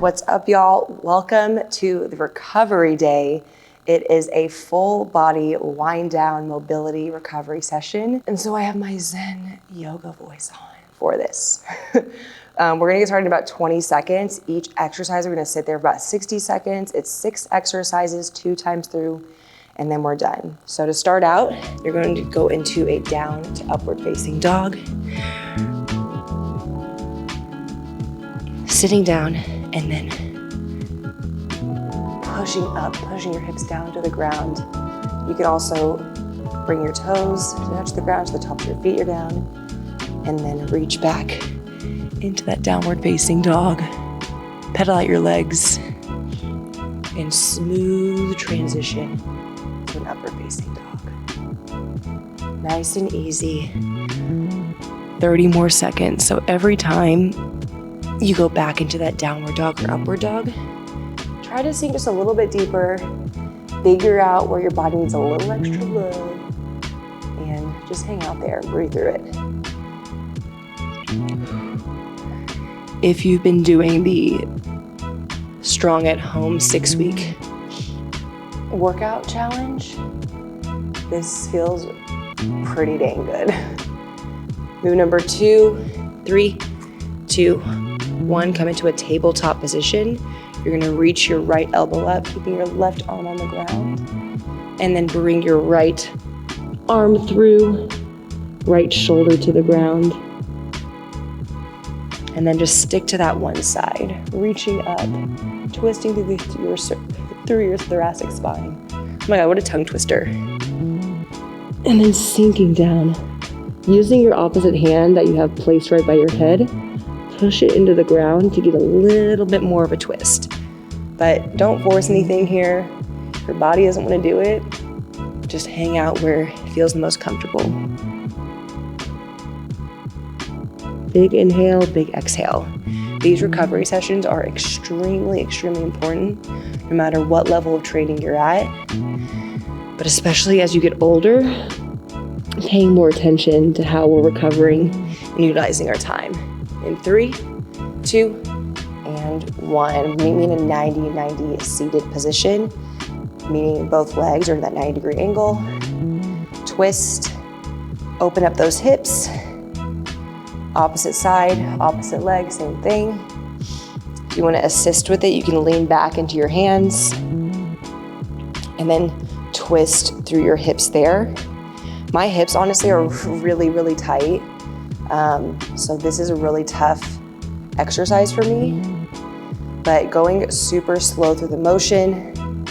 What's up, y'all? Welcome to the recovery day. It is a full body wind down mobility recovery session. And so I have my Zen yoga voice on for this. We're gonna get started in about 20 seconds. Each exercise, we're gonna sit there for about 60 seconds. It's 6 exercises, 2 times through, and then we're done. So to start out, you're going to go into a down to upward facing dog. Sitting down and then pushing up, pushing your hips down to the ground. You can also bring your toes to touch the ground, to the tops of your feet are down, and then reach back into that downward facing dog. Pedal out your legs and smooth transition to an upward facing dog. Nice and easy. 30 more seconds. So every time you go back into that downward dog or upward dog, try to sink just a little bit deeper, figure out where your body needs a little extra love, and just hang out there and breathe through it. If you've been doing the Strong at Home 6-week workout challenge, this feels pretty dang good. Move number 2, 3, 2, 1, come into a tabletop position. You're gonna reach your right elbow up, keeping your left arm on the ground, and then bring your right arm through, right shoulder to the ground. And then just stick to that one side, reaching up, twisting through your thoracic spine. Oh my God, what a tongue twister. And then sinking down, using your opposite hand that you have placed right by your head, push it into the ground to get a little bit more of a twist. But don't force anything here. If your body doesn't want to do it, just hang out where it feels the most comfortable. Big inhale, big exhale. These recovery sessions are extremely, extremely important, no matter what level of training you're at. But especially as you get older, paying more attention to how we're recovering and utilizing our time. In 3, 2, and 1. Meet me in a 90-90 seated position, meaning both legs are in that 90-degree angle. Twist, open up those hips. Opposite side, opposite leg, same thing. If you want to assist with it, you can lean back into your hands and then twist through your hips there. My hips honestly are really, really tight. So this is a really tough exercise for me, but going super slow through the motion,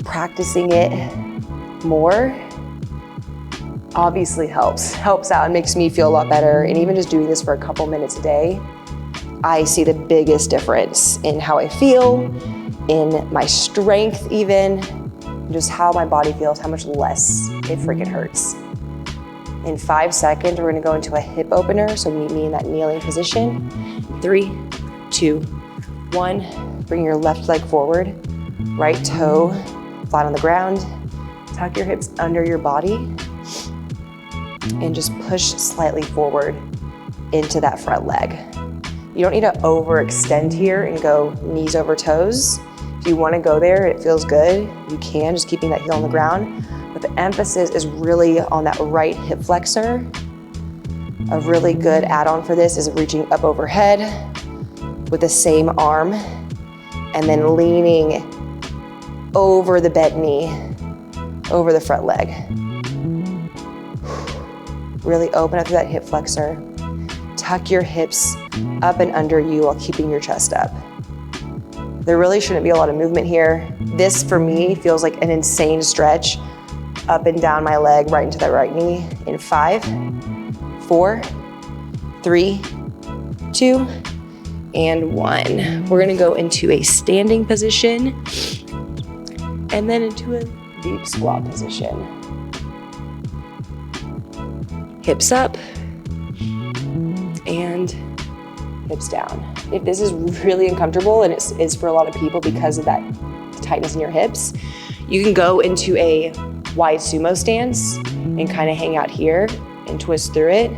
practicing it more, obviously helps out and makes me feel a lot better. And even just doing this for a couple minutes a day, I see the biggest difference in how I feel, in my strength even, just how my body feels, how much less it freaking hurts. In 5 seconds, we're gonna go into a hip opener. So meet me in that kneeling position. 3, 2, 1. Bring your left leg forward, right toe flat on the ground. Tuck your hips under your body and just push slightly forward into that front leg. You don't need to overextend here and go knees over toes. If you wanna go there, it feels good, you can, just keeping that heel on the ground. But the emphasis is really on that right hip flexor. A really good add-on for this is reaching up overhead with the same arm and then leaning over the bent knee, over the front leg. Really open up through that hip flexor. Tuck your hips up and under you while keeping your chest up. There really shouldn't be a lot of movement here. This, for me, feels like an insane stretch up and down my leg, right into that right knee. In 5, 4, 3, 2, and 1. We're gonna go into a standing position and then into a deep squat position. Hips up and hips down. If this is really uncomfortable, and it is for a lot of people because of that tightness in your hips, you can go into a wide sumo stance and kind of hang out here and twist through it.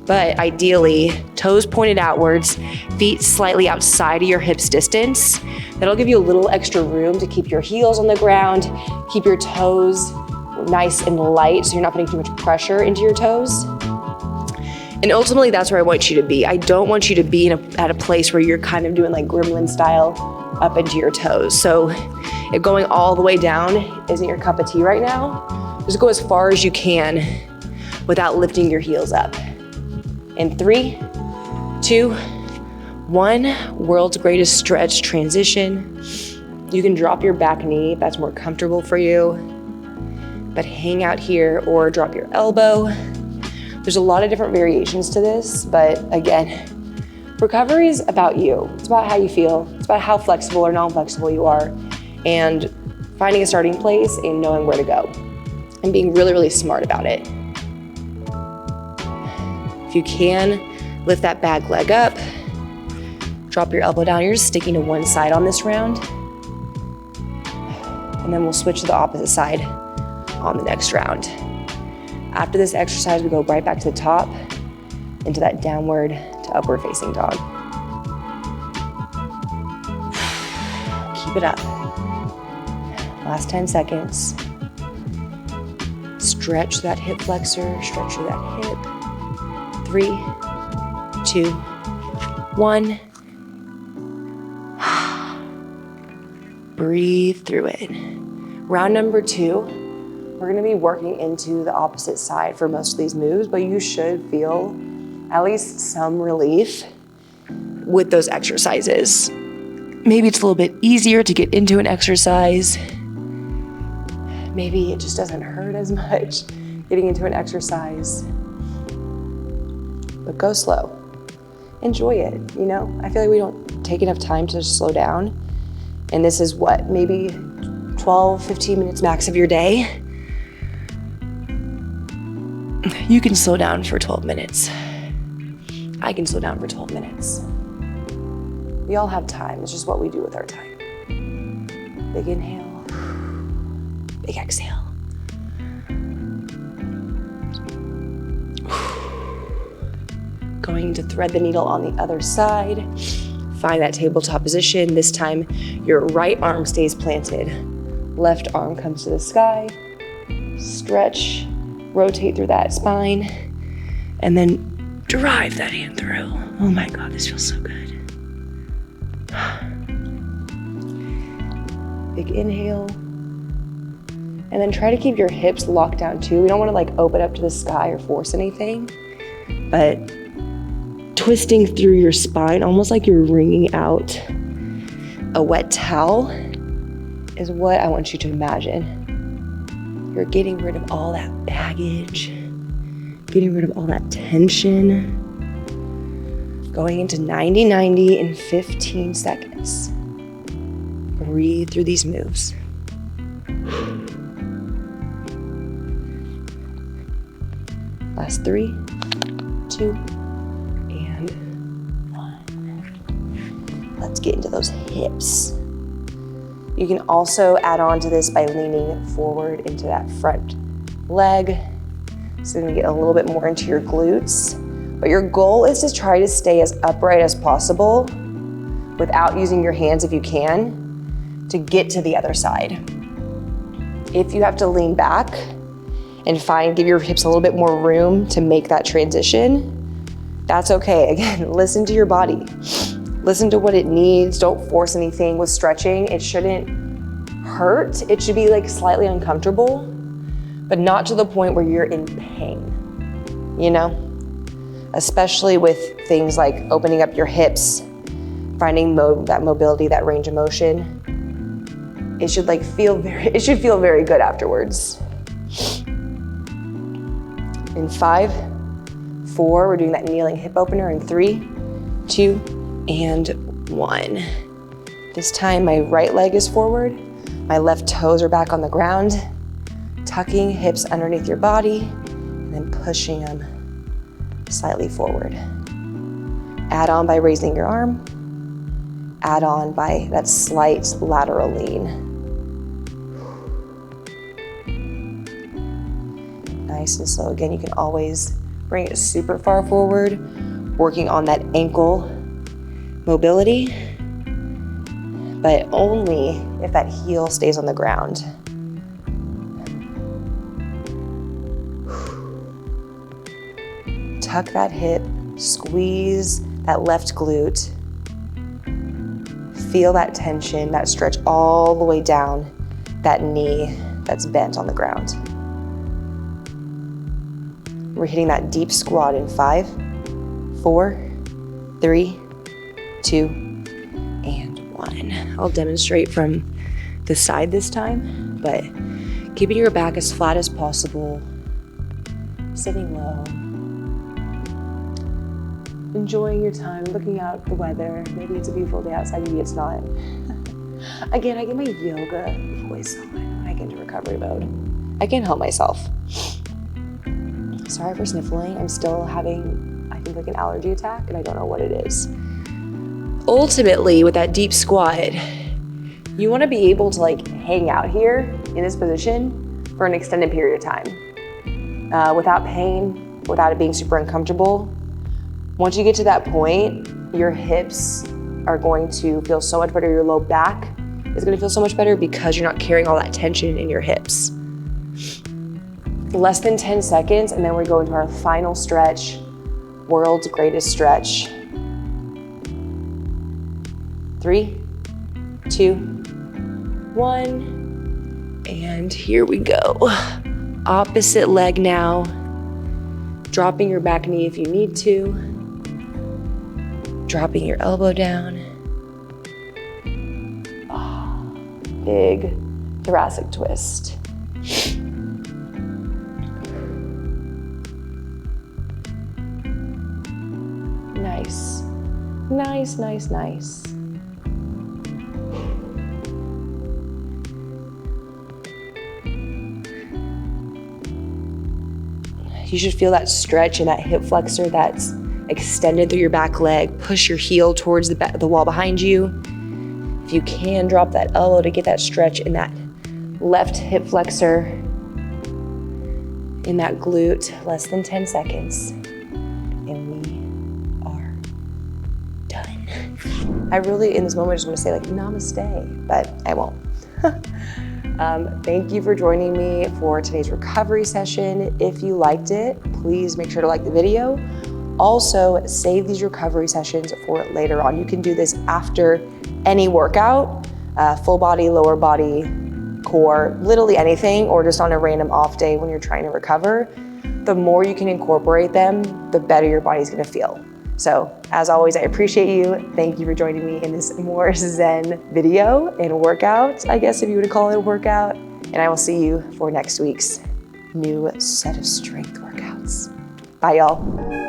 But ideally, toes pointed outwards, feet slightly outside of your hips distance. That'll give you a little extra room to keep your heels on the ground, keep your toes nice and light so you're not putting too much pressure into your toes. And ultimately, that's where I want you to be. I don't want you to be at a place where you're kind of doing like gremlin style up into your toes. So if going all the way down isn't your cup of tea right now, just go as far as you can without lifting your heels up. In 3, 2, 1, world's greatest stretch transition. You can drop your back knee if that's more comfortable for you, but hang out here or drop your elbow. There's a lot of different variations to this, but again, recovery is about you. It's about how you feel. It's about how flexible or non-flexible you are, and finding a starting place and knowing where to go and being really, really smart about it. If you can, lift that back leg up, drop your elbow down. You're just sticking to one side on this round. And then we'll switch to the opposite side on the next round. After this exercise, we go right back to the top into that downward to upward facing dog. Keep it up. Last 10 seconds. Stretch that hip flexor, stretch through that hip. 3, 2, 1. Breathe through it. Round number 2, we're gonna be working into the opposite side for most of these moves, but you should feel at least some relief with those exercises. Maybe it's a little bit easier to get into an exercise. Maybe it just doesn't hurt as much getting into an exercise. But go slow. Enjoy it, you know? I feel like we don't take enough time to slow down. And this is what, maybe 12, 15 minutes max of your day? You can slow down for 12 minutes. I can slow down for 12 minutes. We all have time. It's just what we do with our time. Big inhale, big exhale. Going to thread the needle on the other side. Find that tabletop position. This time, your right arm stays planted. Left arm comes to the sky. Stretch, rotate through that spine, and then drive that hand through. Oh my God, this feels so good. Big inhale. And then try to keep your hips locked down too. We don't want to like open up to the sky or force anything, but twisting through your spine, almost like you're wringing out a wet towel, is what I want you to imagine. You're getting rid of all that baggage, getting rid of all that tension, going into 90-90 in 15 seconds. Breathe through these moves. Last 3, 2, and 1. Let's get into those hips. You can also add on to this by leaning forward into that front leg. So you're gonna get a little bit more into your glutes. But your goal is to try to stay as upright as possible without using your hands if you can to get to the other side. If you have to lean back and give your hips a little bit more room to make that transition, that's okay. Again, listen to your body. Listen to what it needs. Don't force anything with stretching. It shouldn't hurt. It should be like slightly uncomfortable, but not to the point where you're in pain, you know? Especially with things like opening up your hips, finding that mobility, that range of motion. It should feel very good afterwards. In 5, 4, we're doing that kneeling hip opener in 3, 2, and 1. This time my right leg is forward, my left toes are back on the ground, tucking hips underneath your body, and then pushing them slightly forward. Add on by raising your arm, add on by that slight lateral lean. Nice and slow. Again, you can always bring it super far forward, working on that ankle mobility, but only if that heel stays on the ground. Tuck that hip, squeeze that left glute. Feel that tension, that stretch all the way down that knee that's bent on the ground. We're hitting that deep squat in 5, 4, 3, 2, and 1. I'll demonstrate from the side this time, but keeping your back as flat as possible, sitting low, enjoying your time, looking out at the weather. Maybe it's a beautiful day outside, maybe it's not. Again, I get my yoga voice on when I get into recovery mode. I can't help myself. Sorry for sniffling. I'm still having, I think, like an allergy attack, and I don't know what it is. Ultimately, with that deep squat, you want to be able to like hang out here in this position for an extended period of time without pain, without it being super uncomfortable. Once you get to that point, your hips are going to feel so much better. Your low back is going to feel so much better because you're not carrying all that tension in your hips. Less than 10 seconds, and then we go into our final stretch, world's greatest stretch. 3, 2, 1, and here we go. Opposite leg now. Dropping your back knee if you need to. Dropping your elbow down. Oh, big thoracic twist. Nice, nice, nice, nice. You should feel that stretch in that hip flexor that's extended through your back leg. Push your heel towards the wall behind you. If you can, drop that elbow to get that stretch in that left hip flexor, in that glute. Less than 10 seconds. And we are done. I really, in this moment, just want to say like, namaste, but I won't. Thank you for joining me for today's recovery session. If you liked it, please make sure to like the video. Also, save these recovery sessions for later on. You can do this after any workout, full body, lower body, core, literally anything, or just on a random off day when you're trying to recover. The more you can incorporate them, the better your body's gonna feel. So, as always, I appreciate you. Thank you for joining me in this more Zen video and workout, I guess if you would call it a workout. And I will see you for next week's new set of strength workouts. Bye, y'all.